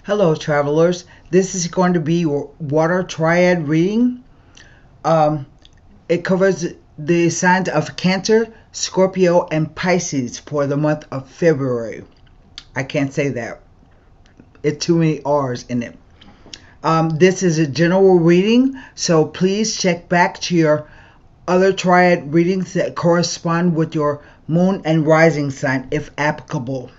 Hello, travelers. This is going to be your water triad reading. It covers the signs of Cancer, Scorpio, and Pisces for the month of February. I can't say that. It's too many R's in it. This is a general reading, so please check back to your other triad readings that correspond with your moon and rising sign if applicable.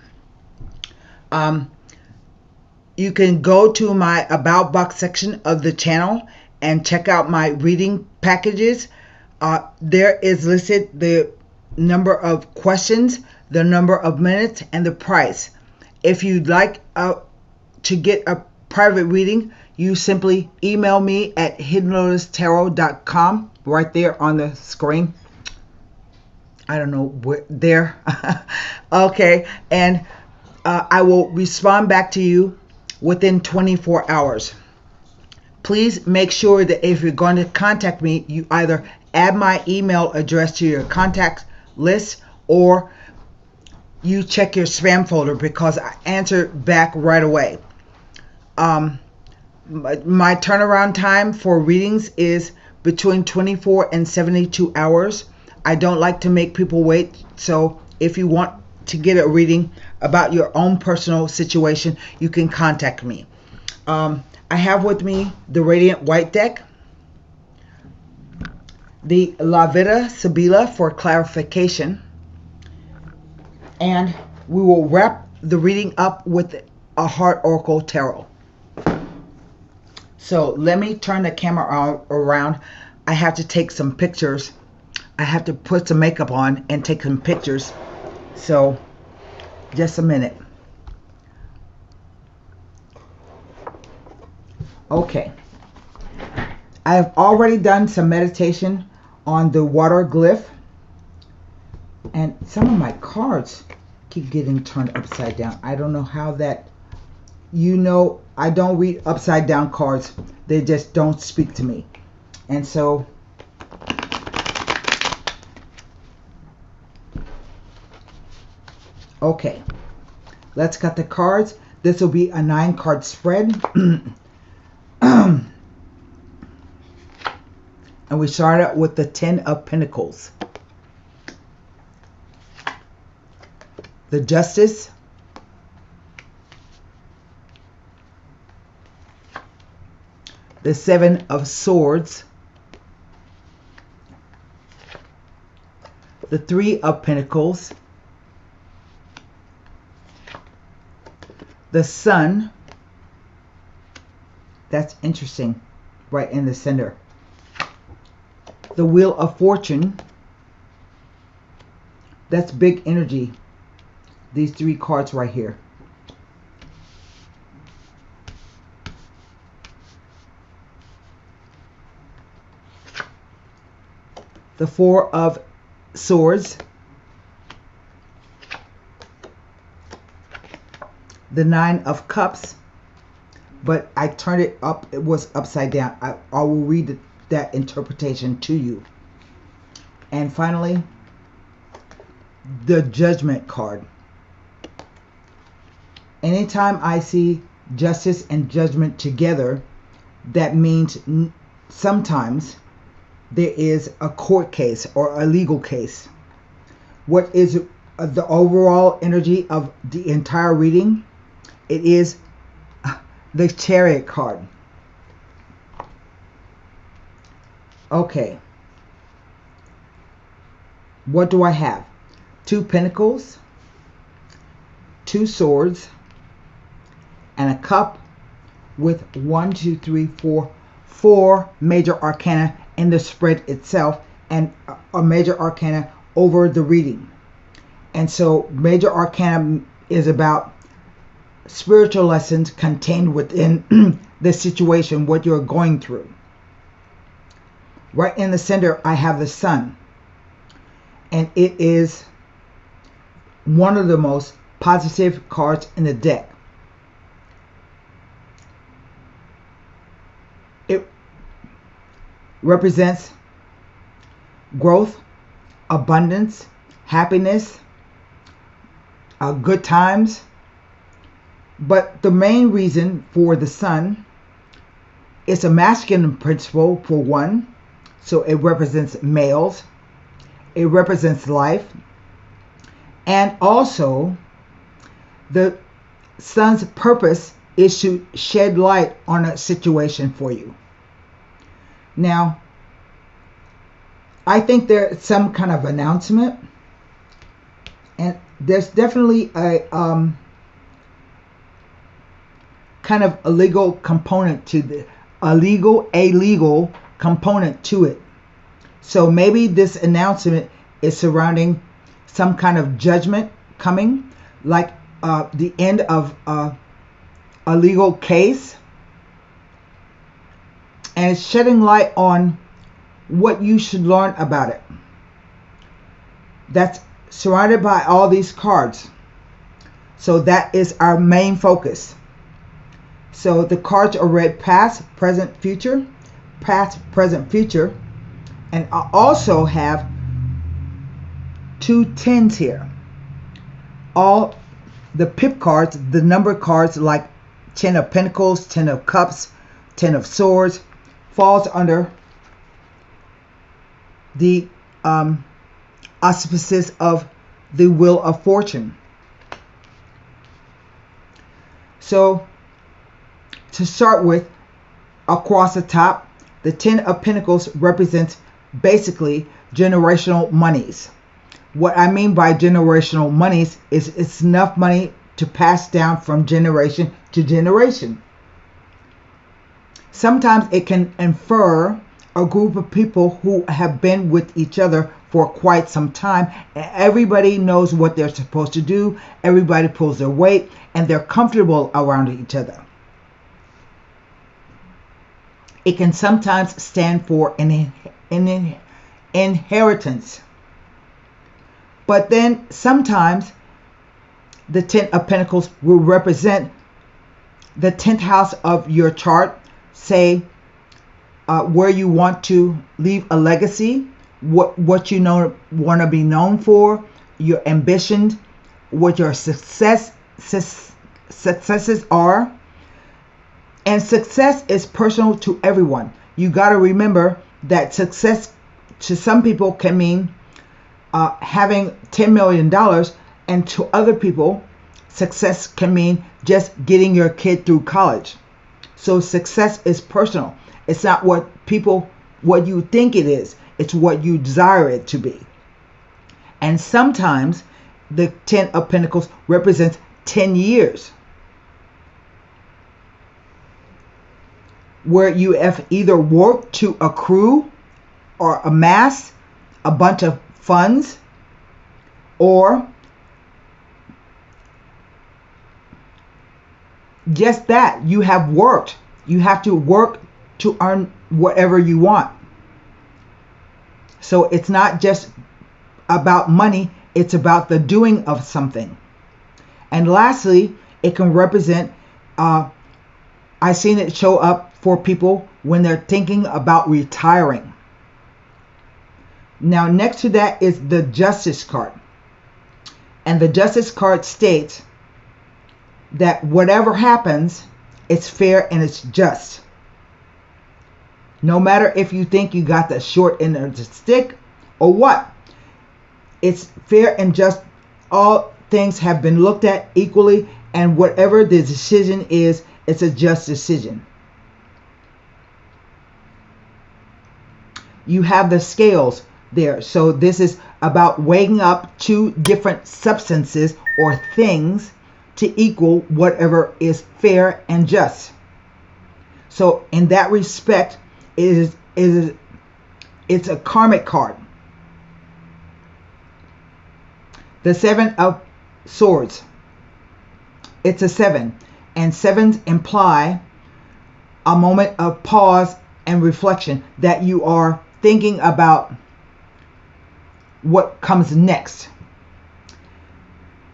You can go to my About Box section of the channel and check out my reading packages. There is listed the number of questions, the number of minutes, and the price. If you'd like to get a private reading, you simply email me at hiddenlotustarot.com right there on the screen. I don't know where there. Okay, and I will respond back to you within 24 hours. Please make sure that if you're going to contact me, you either add my email address to your contact list or you check your spam folder because I answer back right away. My turnaround time for readings is between 24 and 72 hours. I don't like to make people wait, so if you want to get a reading about your own personal situation, you can contact me. I have with me the Radiant White deck, the La Vida Sibila for clarification, and we will wrap the reading up with a Heart Oracle Tarot. So let me turn the camera around. I have to take some pictures. I have to put some makeup on and take some pictures. So just a minute. Okay. I have already done some meditation on the water glyph. And some of my cards keep getting turned upside down. I don't know how that, I don't read upside down cards. They just don't speak to me. And so okay, let's cut the cards. This will be a 9-card spread. And we start out with the 10 of Pentacles. The Justice. The 7 of Swords. The 3 of Pentacles. The Sun. That's interesting. Right in the center. The Wheel of Fortune. That's big energy. These 3 cards right here. The 4 of Swords. The 9 of Cups, but I turned it up. It was upside down. I will read that interpretation to you. And finally, the Judgment card. Anytime I see justice and judgment together, that means sometimes there is a court case or a legal case. What is the overall energy of the entire reading? It is the Chariot card. Okay. What do I have? 2 Pentacles, 2 Swords, and a Cup with 4 major arcana in the spread itself and a major arcana over the reading. And so major arcana is about spiritual lessons contained within the situation, what you're going through. Right in the center, I have the Sun. And it is one of the most positive cards in the deck. It represents growth, abundance, happiness, good times, But the main reason for the sun is a masculine principle, for one. So it represents males. It represents life. And also, the sun's purpose is to shed light on a situation for you. Now, I think there's some kind of announcement, and there's definitely a kind of a legal component to the a legal component to it. So maybe this announcement is surrounding some kind of judgment coming, like the end of a legal case, and it's shedding light on what you should learn about it. That's surrounded by all these cards. So that is our main focus. So the cards are read past, present, future, and I also have 2 10s here. All the pip cards, the number cards like 10 of Pentacles, 10 of Cups, 10 of Swords, falls under the auspices of the Wheel of Fortune. So to start with, across the top, the 10 of Pentacles represents basically generational monies. What I mean by generational monies is it's enough money to pass down from generation to generation. Sometimes it can infer a group of people who have been with each other for quite some time, and everybody knows what they're supposed to do, everybody pulls their weight, and they're comfortable around each other. It can sometimes stand for an inheritance. But then sometimes the 10 of Pentacles will represent the 10th house of your chart, say where you want to leave a legacy, what you want to be known for, your ambitions, what your successes are. And success is personal to everyone. You got to remember that success to some people can mean having $10 million, and to other people, success can mean just getting your kid through college. So success is personal. It's not what you think it is. It's what you desire it to be. And sometimes the 10 of Pentacles represents 10 years. Where you have either worked to accrue or amass a bunch of funds, or just that you have worked. You have to work to earn whatever you want. So it's not just about money, it's about the doing of something. And lastly, it can represent, I've seen it show up for people when they're thinking about retiring. Now, next to that is the Justice card. And the Justice card states that whatever happens, it's fair and it's just. No matter if you think you got the short end of the stick or what. It's fair and just. All things have been looked at equally, and whatever the decision is, it's a just decision. You have the scales there. So this is about weighing up 2 different substances or things to equal whatever is fair and just. So in that respect, it's a karmic card. The 7 of Swords. It's a 7. And 7s imply a moment of pause and reflection, that you are thinking about what comes next.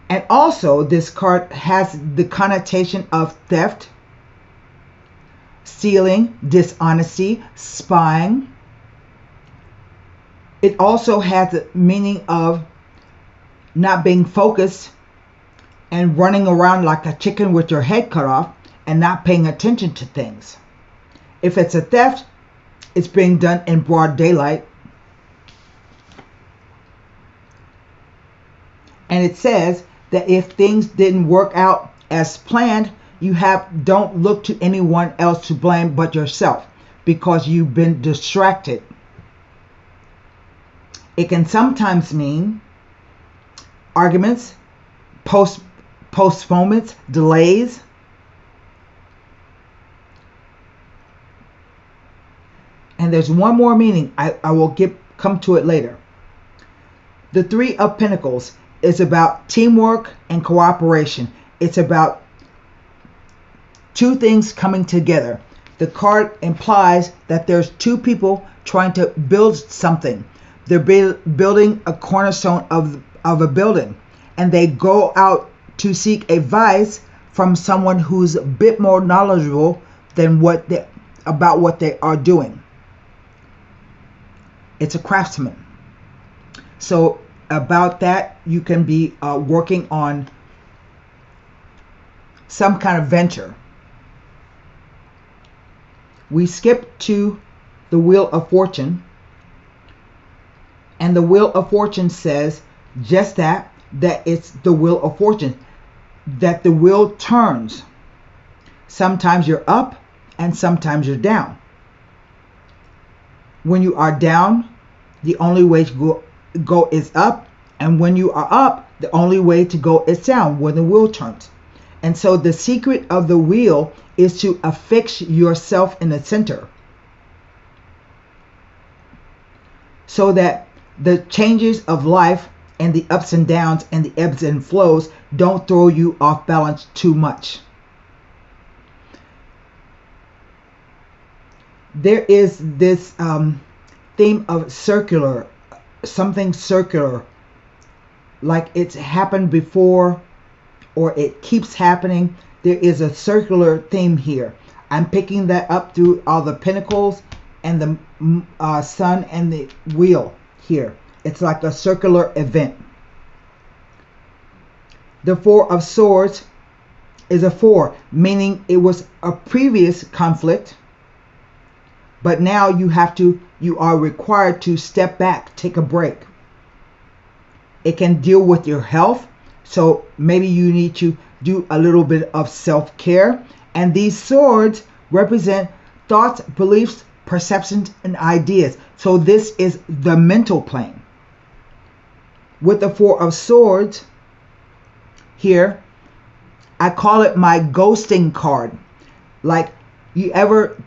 And also, this card has the connotation of theft, stealing, dishonesty, spying. It also has the meaning of not being focused and running around like a chicken with your head cut off and not paying attention to things. If it's a theft, it's being done in broad daylight. And it says that if things didn't work out as planned, don't look to anyone else to blame but yourself, because you've been distracted. It can sometimes mean arguments, postponements, delays. And there's one more meaning. I will come to it later. The Three of Pentacles is about teamwork and cooperation. It's about two things coming together. The card implies that there's two people trying to build something. They're building a cornerstone of a building, and they go out to seek advice from someone who's a bit more knowledgeable than about what they are doing. It's a craftsman. So about that, you can be working on some kind of venture. We skip to the Wheel of Fortune, and the Wheel of Fortune says just that it's the Wheel of Fortune, that the wheel turns. Sometimes you're up and sometimes you're down. When you are down, the only way to go is up, and when you are up, the only way to go is down when the wheel turns. And so the secret of the wheel is to affix yourself in the center, so that the changes of life and the ups and downs and the ebbs and flows don't throw you off balance too much. There is this theme of circular, something circular, like it's happened before or it keeps happening. There is a circular theme here. I'm picking that up through all the pentacles and the sun and the wheel here. It's like a circular event. The Four of Swords is a 4, meaning it was a previous conflict, but now you are required to step back, take a break. It can deal with your health, so maybe you need to do a little bit of self-care. And these swords represent thoughts, beliefs, perceptions, and ideas. So this is the mental plane. With the Four of Swords here, I call it my ghosting card. Like, you ever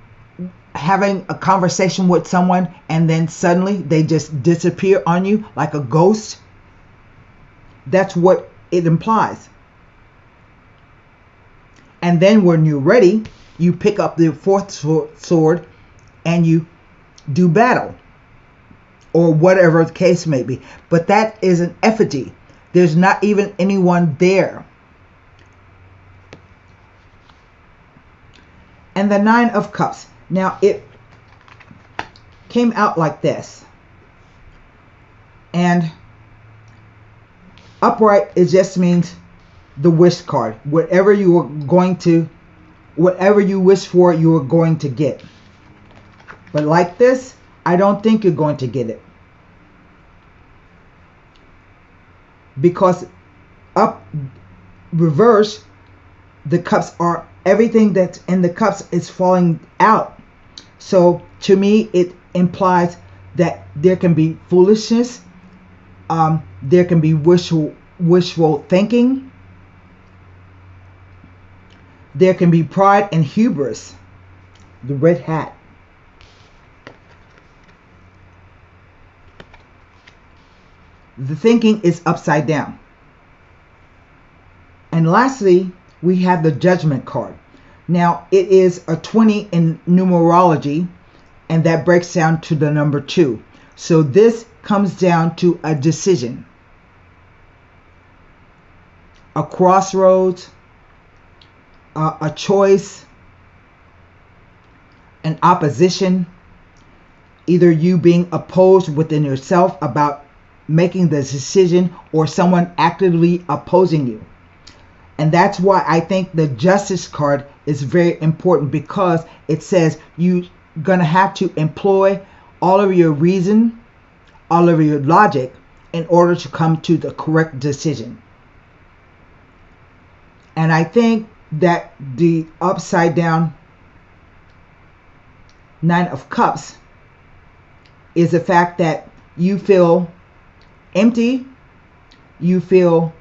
having a conversation with someone and then suddenly they just disappear on you like a ghost? That's what it implies. And then when you're ready, you pick up the fourth sword and you do battle, or whatever the case may be. But that is an effigy. There's not even anyone there. And the Nine of Cups. Now it came out like this. And upright, it just means the wish card. Whatever you wish for, you are going to get. But like this, I don't think you're going to get it. Because up, reverse, the cups are, everything that's in the cups is falling out. So to me, it implies that there can be foolishness, there can be wishful thinking, there can be pride and hubris. The red hat. The thinking is upside down. And lastly, we have the Judgment card. Now, it is a 20 in numerology, and that breaks down to the number 2. So this comes down to a decision, a crossroads, a choice, an opposition, either you being opposed within yourself about making the decision or someone actively opposing you. And that's why I think the Justice card is very important, because it says you're going to have to employ all of your reason, all of your logic in order to come to the correct decision. And I think that the upside down Nine of Cups is the fact that you feel empty, you feel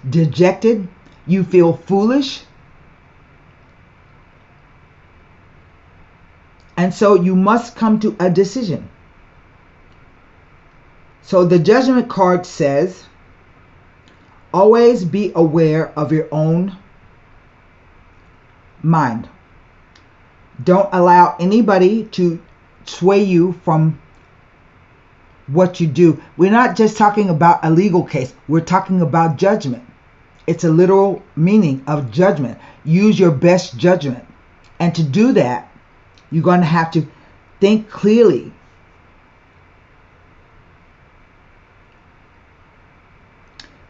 dejected, you feel foolish, and so you must come to a decision. So the Judgment card says, always be aware of your own mind. Don't allow anybody to sway you from what you do. We're not just talking about a legal case. We're talking about judgment. It's a literal meaning of judgment. Use your best judgment. And to do that, you're going to have to think clearly.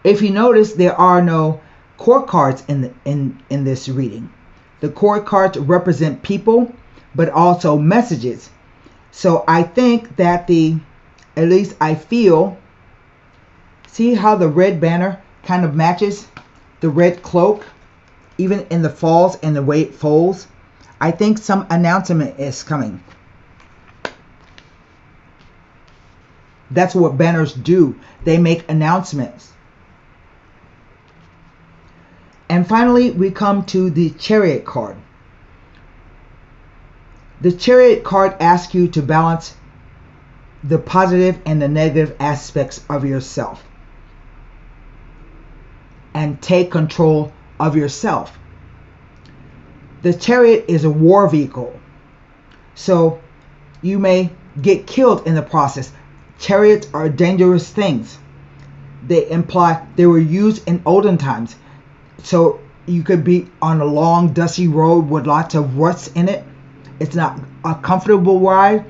If you notice, there are no court cards in this reading. The court cards represent people, but also messages. So I think that at least I feel, see how the red banner kind of matches the red cloak, even in the falls and the way it folds. I think some announcement is coming. That's what banners do. They make announcements. And finally, we come to the Chariot card. The Chariot card asks you to balance the positive and the negative aspects of yourself and take control of yourself. The Chariot is a war vehicle, so you may get killed in the process. Chariots are dangerous things. They imply they were used in olden times. So you could be on a long dusty road with lots of ruts in it. It's not a comfortable ride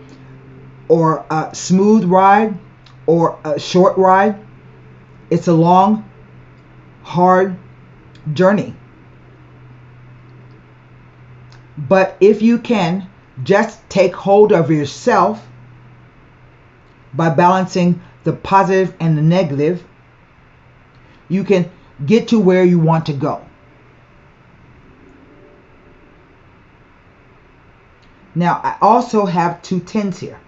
or a smooth ride or a short ride. It's a long, hard journey. But if you can just take hold of yourself by balancing the positive and the negative, you can get to where you want to go. Now, I also have 2 tens here.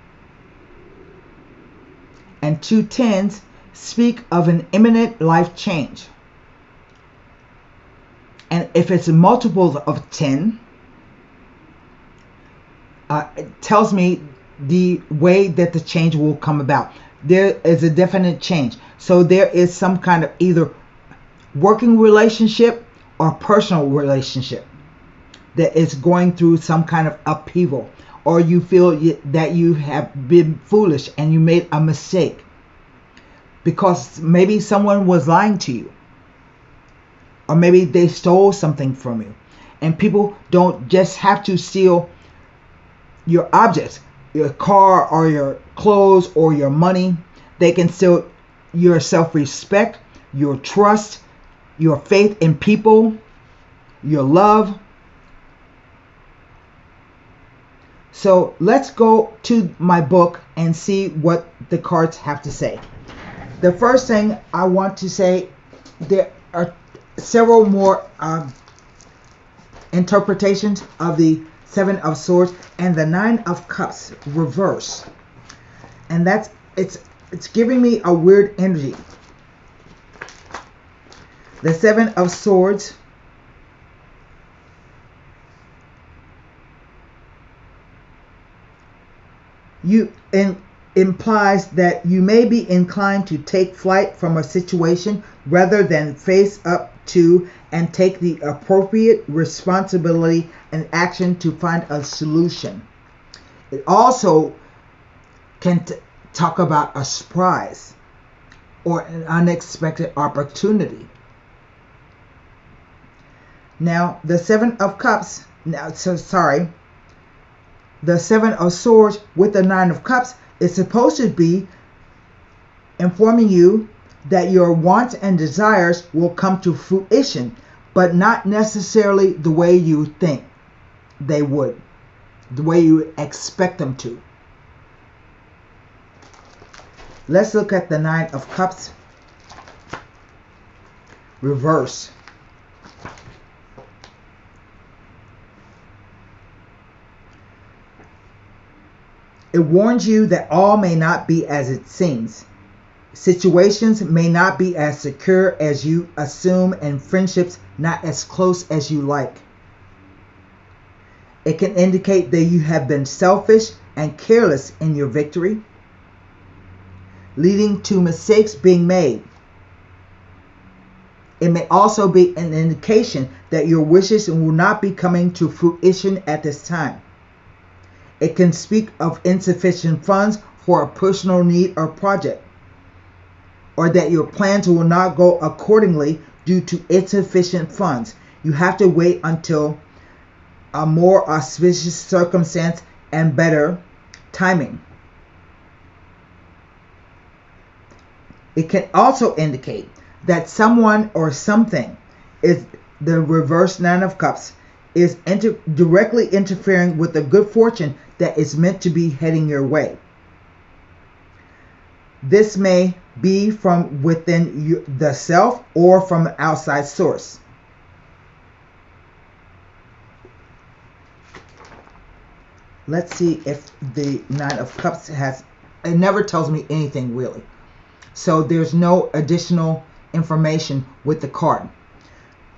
And 2 tens speak of an imminent life change. And if it's a multiple of 10, it tells me the way that the change will come about. There is a definite change. So there is some kind of either working relationship or personal relationship that is going through some kind of upheaval, or you feel that you have been foolish and you made a mistake because maybe someone was lying to you, or maybe they stole something from you. And people don't just have to steal your objects, your car or your clothes or your money. They can steal your self-respect, your trust, your faith in people, your love. So let's go to my book and see what the cards have to say. The first thing I want to say, there are several more interpretations of the 7 of Swords and the 9 of Cups reverse. And that's, it's giving me a weird energy. The 7 of Swords implies that you may be inclined to take flight from a situation rather than face up to and take the appropriate responsibility and action to find a solution. It also can talk about a surprise or an unexpected opportunity. Now, the 7 of Cups, the 7 of Swords with the 9 of Cups is supposed to be informing you that your wants and desires will come to fruition, but not necessarily the way you think they would, the way you expect them to. Let's look at the Nine of Cups reverse. It warns you that all may not be as it seems. Situations may not be as secure as you assume, and friendships not as close as you like. It can indicate that you have been selfish and careless in your victory, leading to mistakes being made. It may also be an indication that your wishes will not be coming to fruition at this time. It can speak of insufficient funds for a personal need or project, or that your plans will not go accordingly due to insufficient funds. You have to wait until a more auspicious circumstance and better timing. It can also indicate that someone or something, is the reverse Nine of Cups, is directly interfering with the good fortune that is meant to be heading your way. This may be from within the self or from an outside source. Let's see if the Nine of Cups has, it never tells me anything really. So there's no additional information with the card.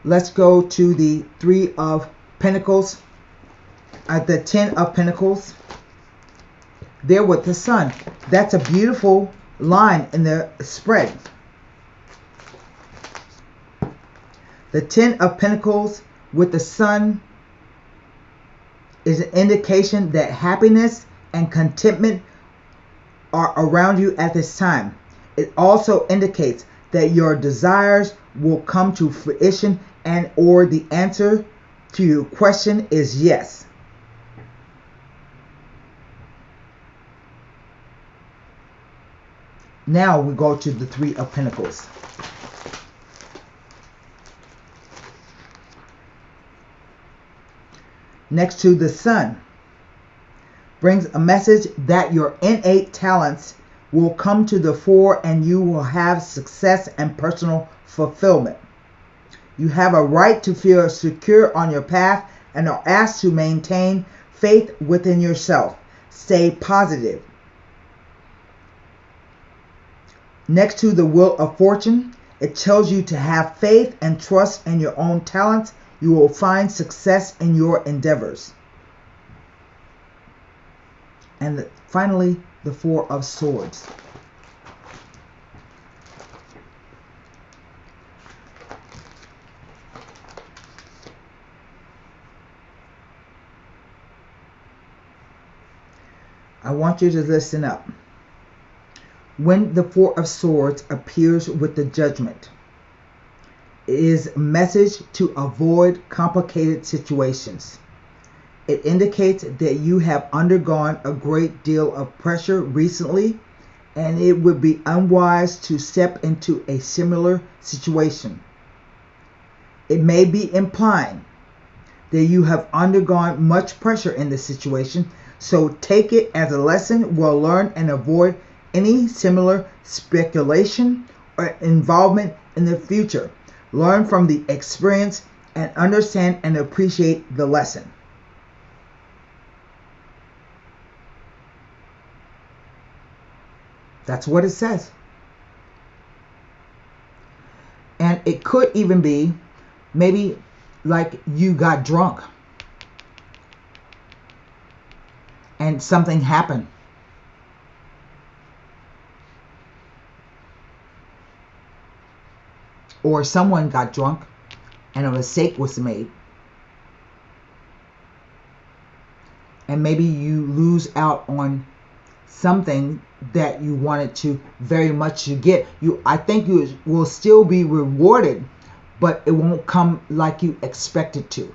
Let's go to the Three of Pentacles, the Ten of Pentacles. There with the Sun. That's a beautiful line in the spread. The Ten of Pentacles with the Sun is an indication that happiness and contentment are around you at this time. It also indicates that your desires will come to fruition, and or the answer to your question is yes. Now we go to the Three of Pentacles. Next to the Sun brings a message that your innate talents will come to the fore and you will have success and personal fulfillment. You have a right to feel secure on your path and are asked to maintain faith within yourself. Stay positive. Next to the Wheel of Fortune, it tells you to have faith and trust in your own talents. You will find success in your endeavors. And finally, the Four of Swords. I want you to listen up. When the Four of Swords appears with the Judgment, it is a message to avoid complicated situations. It indicates that you have undergone a great deal of pressure recently, and it would be unwise to step into a similar situation. It may be implying that you have undergone much pressure in this situation, so take it as a lesson well learned and avoid any similar speculation or involvement in the future. Learn from the experience and understand and appreciate the lesson. That's what it says. And it could even be maybe like you got drunk and something happened. Or someone got drunk and a mistake was made. And maybe you lose out on something that you wanted to very much to get. I think you will still be rewarded, but it won't come like you expected to.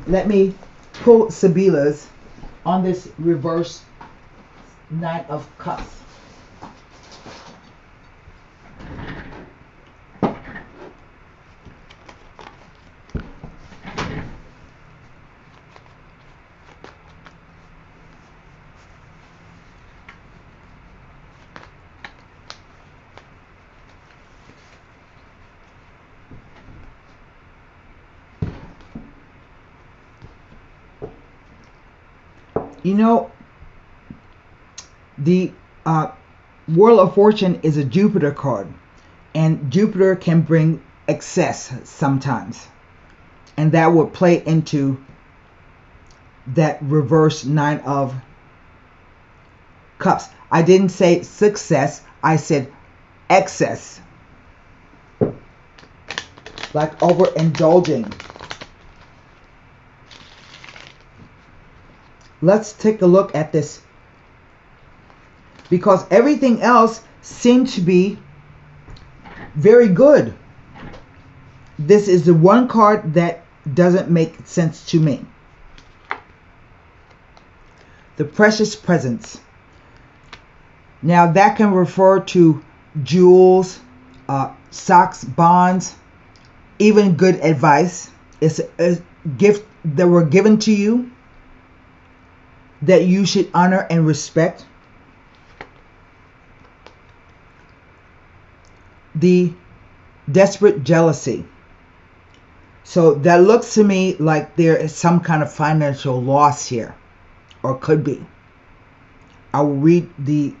Let me pull Sabila's on this reverse Nine of Cups. You know, the Wheel of Fortune is a Jupiter card, and Jupiter can bring excess sometimes, and that would play into that reverse Nine of Cups. I didn't say success, I said excess, like overindulging. Let's take a look at this, because everything else seemed to be very good. This is the one card that doesn't make sense to me. The Precious Presence. Now that can refer to jewels, stocks, bonds, even good advice. It's a gift that were given to you that you should honor and respect. The Desperate Jealousy. So that looks to me like there is some kind of financial loss here, or could be. I will read the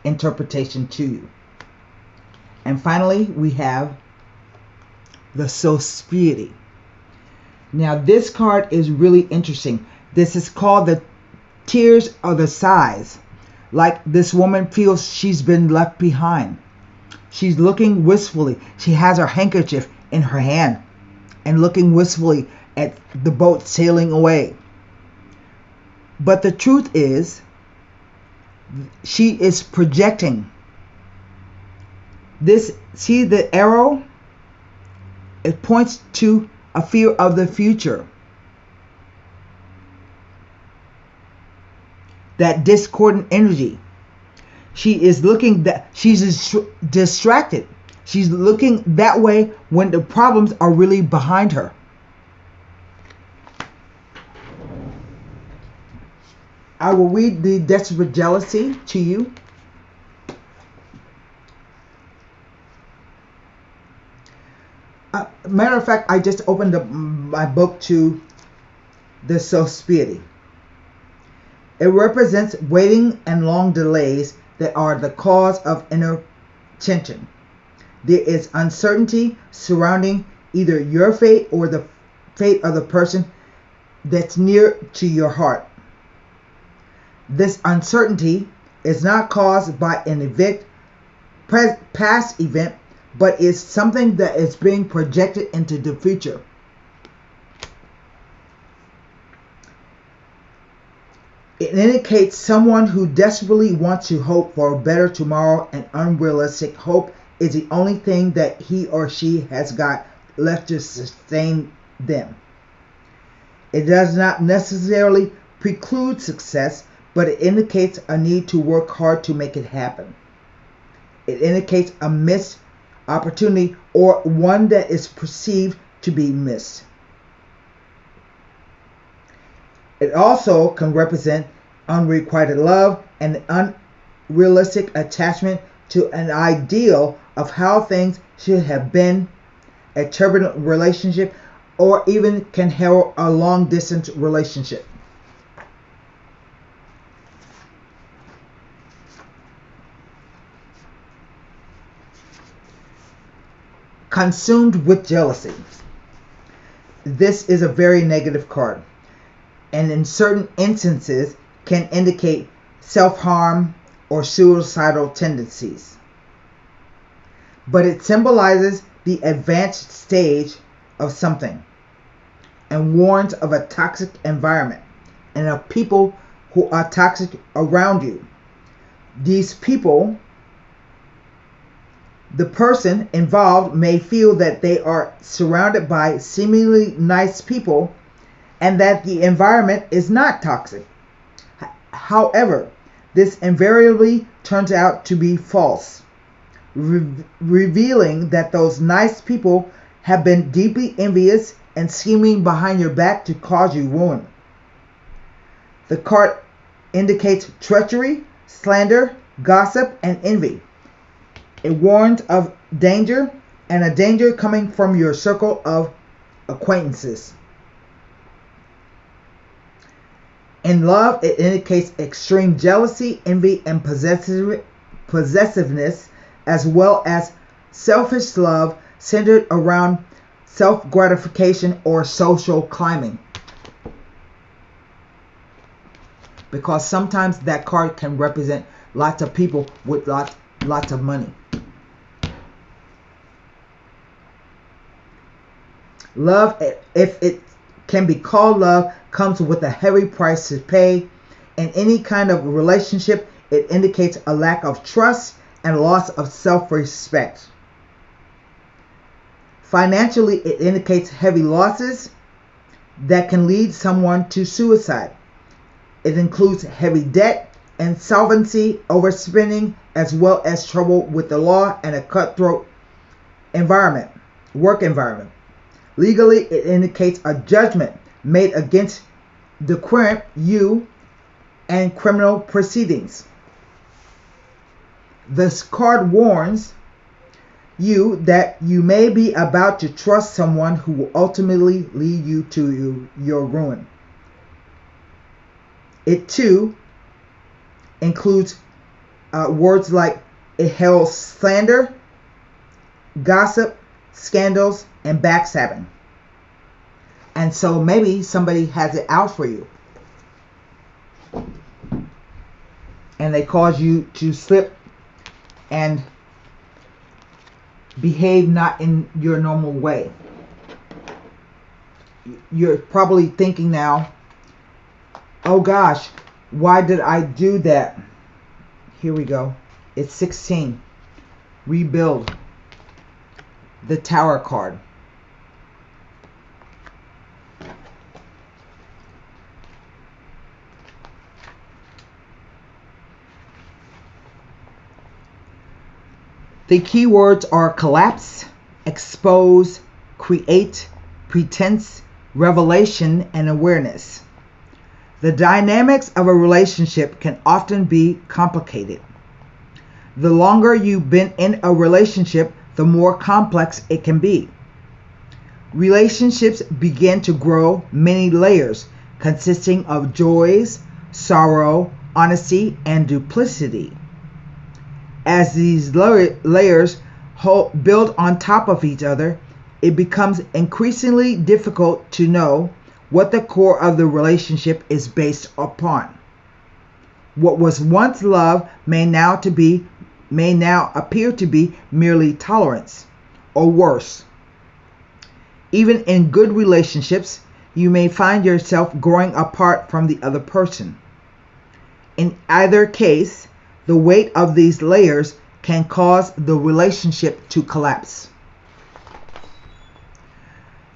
interpretation to you. And finally, we have the Suspiety. Now, this card is really interesting. This is called the Tears of the Sighs. Like this woman feels she's been left behind. She's looking wistfully. She has her handkerchief in her hand and looking wistfully at the boat sailing away. But the truth is, she is projecting. See the arrow? It points to a fear of the future. That discordant energy. She is looking that she's distracted. She's looking that way when the problems are really behind her. I will read the Desperate Jealousy to you. Matter of fact, I just opened up my book to the Suspiety. It represents waiting and long delays that are the cause of inner tension. There is uncertainty surrounding either your fate or the fate of the person that's near to your heart. This uncertainty is not caused by an past event, but is something that is being projected into the future. It indicates someone who desperately wants to hope for a better tomorrow, and unrealistic hope is the only thing that he or she has got left to sustain them. It does not necessarily preclude success, but it indicates a need to work hard to make it happen. It indicates a missed opportunity, or one that is perceived to be missed. It also can represent unrequited love and unrealistic attachment to an ideal of how things should have been, a turbulent relationship, or even can herald a long-distance relationship. Consumed with Jealousy. This is a very negative card, and in certain instances can indicate self-harm or suicidal tendencies. But it symbolizes the advanced stage of something and warns of a toxic environment and of people who are toxic around you. These people, the person involved may feel that they are surrounded by seemingly nice people and that the environment is not toxic. However, this invariably turns out to be false, revealing that those nice people have been deeply envious and scheming behind your back to cause you ruin. The card indicates treachery, slander, gossip, and envy. It warns of danger, and a danger coming from your circle of acquaintances. In love, it indicates extreme jealousy, envy, and possessiveness, as well as selfish love centered around self-gratification or social climbing. Because sometimes that card can represent lots of people with lots of money. Love, if it can be called love, comes with a heavy price to pay. In any kind of relationship, it indicates a lack of trust and loss of self-respect. Financially, it indicates heavy losses that can lead someone to suicide. It includes heavy debt, insolvency, overspending, as well as trouble with the law and a cutthroat work environment. Legally, it indicates a judgment made against you and criminal proceedings. This card warns you that you may be about to trust someone who will ultimately lead you to your ruin. It too includes words like it hails slander, gossip, scandals, and backstabbing. And so maybe somebody has it out for you. And they cause you to slip and behave not in your normal way. You're probably thinking now, oh gosh, why did I do that? Here we go. It's 16. Rebuild. The Tower card. The keywords are collapse, expose, create, pretense, revelation, and awareness. The dynamics of a relationship can often be complicated. The longer you've been in a relationship, the more complex it can be. Relationships begin to grow many layers, consisting of joys, sorrow, honesty, and duplicity. As these layers build on top of each other, it becomes increasingly difficult to know what the core of the relationship is based upon. What was once love may now appear to be merely tolerance, or worse. Even in good relationships, you may find yourself growing apart from the other person. In either case, the weight of these layers can cause the relationship to collapse.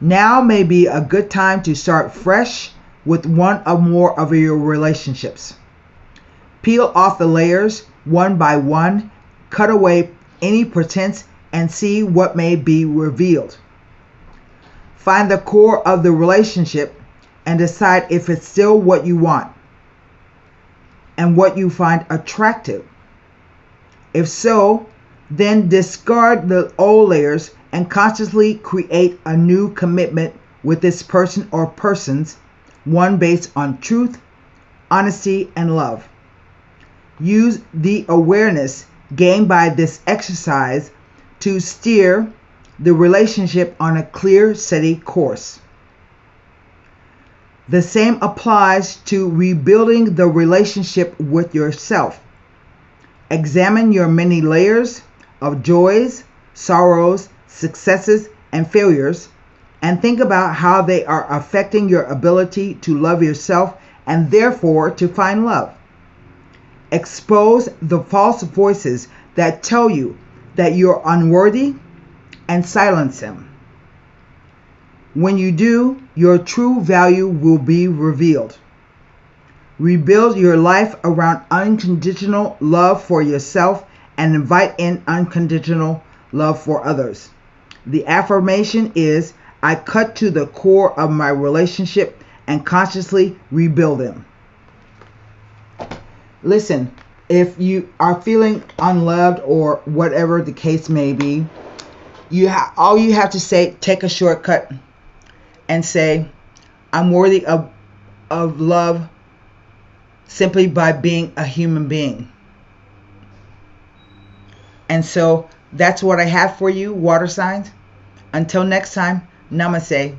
Now may be a good time to start fresh with one or more of your relationships. Peel off the layers one by one, cut away any pretense, and see what may be revealed. Find the core of the relationship and decide if it's still what you want and what you find attractive. If so, then discard the old layers and consciously create a new commitment with this person or persons, one based on truth, honesty, and love. Use the awareness gained by this exercise to steer the relationship on a clear, steady course. The same applies to rebuilding the relationship with yourself. Examine your many layers of joys, sorrows, successes, and failures, and think about how they are affecting your ability to love yourself and therefore to find love. Expose the false voices that tell you that you're unworthy and silence them. When you do, your true value will be revealed. Rebuild your life around unconditional love for yourself and invite in unconditional love for others. The affirmation is, I cut to the core of my relationship and consciously rebuild them. Listen, if you are feeling unloved or whatever the case may be, all you have to say, take a shortcut and say, I'm worthy of love simply by being a human being. And so that's what I have for you, water signs. Until next time, namaste.